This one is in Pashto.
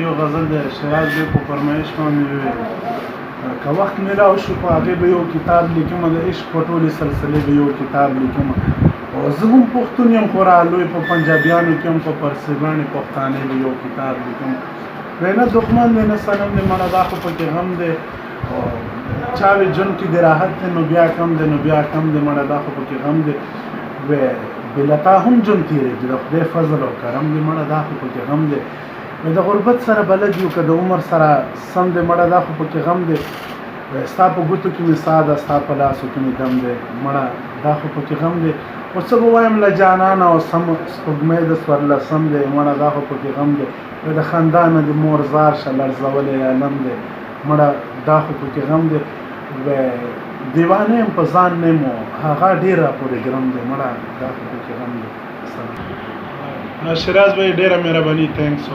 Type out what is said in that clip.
یو غزل د شیراز بې په فرمایش باندې وویل که وخت میلاو شو په هغې به یو کتاب لیکمه د عشق په ټولې سلسلې به یو کتاب لیکمه او زه هم پښتون یم خو را لوی په پنجابیانو کې هم په پرسیبانې پښتانې به یو کتاب لیکم وی نه دښمن دی نه صنم دی مړه دا خو پکې غم دی چا وی ژوند کې د راحت دی نو بیا کم دی نو بیا کم دی مړه دا خو پکې غم دی وی بلتا هم ژوند تېرېږي د خدای فضل او کرم دی مړه دا خو پکې غم دی د غربت سره بلد یو که د عمر سره سم دی مړه دا خو پکې غم دی ستا په ګوتو کې مې ساه ده ستا په لاسو کې مې دم دی مړه دا خو پکې غم دی خو څه به وایم له جانانه او سم سپوږمۍ د څوارلسم دی مړه دا خو پکې غم دی د خندا نه د مور زار شه لړزولی عالم دی مړه دا خو پکې غم دی دیوانه یم په ځان نه یم هغه ډېر راپورې ګرم دی مړه دا خو پکې غم دی شیراز بھائی ډېره مهرباني تھینکس